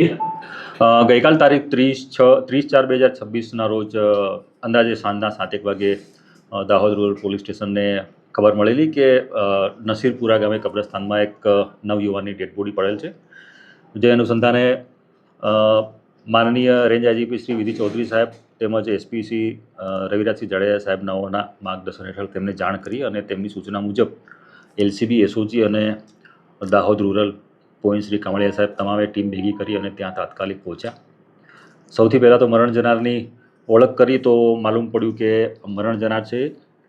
ગઈકાલ તારીખ 30/6/2026ના રોજ અંદાજે સાંજના 7:00 વાગે દાહોદ રૂરલ પોલીસ સ્ટેશનને ખબર મળેલી કે નસીરપુરા ગામે કબ્રસ્તાનમાં એક નવયુવાનની ડેડ બોડી પડેલ છે. જે અનુસંધાને માનનીય રેન્જ આઈજીપી શ્રી વિધિ ચૌધરી સાહેબ તેમજ એસપી શ્રી રવિરાજસિંહ જાડેજા સાહેબ નવોના માર્ગદર્શન હેઠળ તેમને જાણ કરી અને તેમની સૂચના મુજબ એલસીબી, એસઓજી અને દાહોદ રૂરલ પોઈન્ટ શ્રી કામળિયા સાહેબ તમામે ટીમ ભેગી કરી અને ત્યાં તાત્કાલિક પહોંચ્યા. સૌથી પહેલાં તો મરણ જનારની ઓળખ કરી તો માલુમ પડ્યું કે મરણ જનાર છે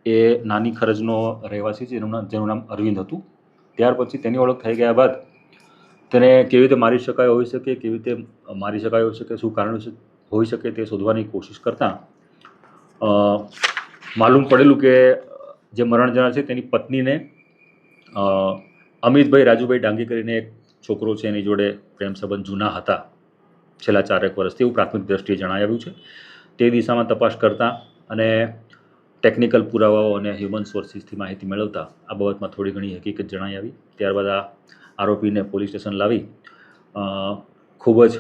એ નાની ખરજનો રહેવાસી છે, જેનું નામ અરવિંદ હતું. ત્યાર પછી તેની ઓળખ થઈ ગયા બાદ તેને કેવી રીતે મારી શકાય હોઈ શકે, કેવી રીતે મારી શકાય હોઈ શકે, શું કારણ હોઈ શકે તે શોધવાની કોશિશ કરતાં માલુમ પડેલું કે જે મરણ જનાર છે તેની પત્નીને અમિતભાઈ રાજુભાઈ ડાંગી કરીને એક છોકરો છે એની જોડે પ્રેમ સંબંધ જૂના હતા છેલ્લા 4 વર્ષથી, એવું પ્રાથમિક દ્રષ્ટિએ જણાઈ આવ્યું છે. તે દિશામાં તપાસ કરતાં અને ટેકનિકલ પુરાવાઓ અને હ્યુમન સોર્સિસથી માહિતી મેળવતા આ બાબતમાં થોડી ઘણી હકીકત જણાઈ આવી. ત્યારબાદ આ આરોપીને પોલીસ સ્ટેશન લાવી ખૂબ જ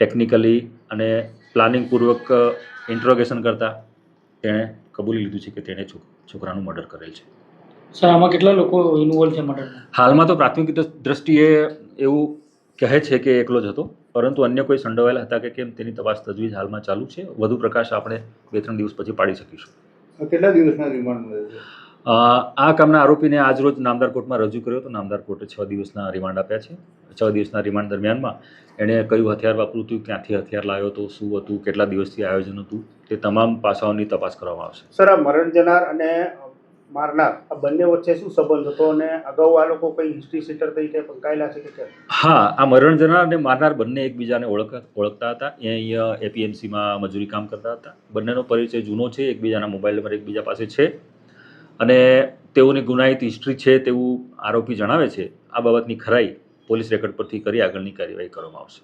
ટેકનિકલી અને પ્લાનિંગપૂર્વક ઇન્ટ્રોગેશન કરતાં તેણે કબૂલી લીધું છે કે તેણે છોકરાનું મર્ડર કરેલ છે. સર, આમાં કેટલા લોકો ઇન્વોલ્વ છે મર્ડરમાં? હાલમાં તો પ્રાથમિક દ્રષ્ટિએ એવું કહે છે કે એકલો જ હતો, પરંતુ અન્ય કોઈ સંડોવાયેલા હતા કે કેમ તેની તપાસ તજવીજ હાલમાં ચાલુ છે. વધુ પ્રકાશ આપણે 2-3 દિવસ પછી પાડી શકીશું. કેટલા દિવસના રિમાન્ડ મળે છે? આ કામના આરોપીને આજ રોજ નામદાર કોર્ટમાં રજૂ કર્યો હતો. નામદાર કોર્ટે 6 દિવસના રિમાન્ડ આપ્યા છે. 6 દિવસના રિમાન્ડ દરમિયાનમાં એણે કયું હથિયાર વાપર્યું હતું, ક્યાંથી હથિયાર લાવ્યો હતો, શું હતું, કેટલા દિવસથી આયોજન હતું, તે તમામ પાસાઓની તપાસ કરવામાં આવશે. સર, આ મરણ જનાર અને મારનાર આ બંને વચ્ચે શું સંબંધ હતો અને અગાઉ આ લોકો કઈ હિસ્ટ્રી સીટર તરીકે પંકાયેલા છે કે કેમ? હા, આ મરણ જનાર અને મારનાર બંને એકબીજાને ઓળખતા હતા. એ અહીંયા એપીએમસીમાં મજૂરી કામ કરતા હતા. બંનેનો પરિચય જૂનો છે, એકબીજાના મોબાઈલ નંબર એકબીજા પાસે છે અને તેઓની ગુનાહિત હિસ્ટ્રી છે તેવું આરોપી જણાવે છે. આ બાબતની ખરાઈ પોલીસ રેકોર્ડ પરથી કરી આગળની કાર્યવાહી કરવામાં આવશે.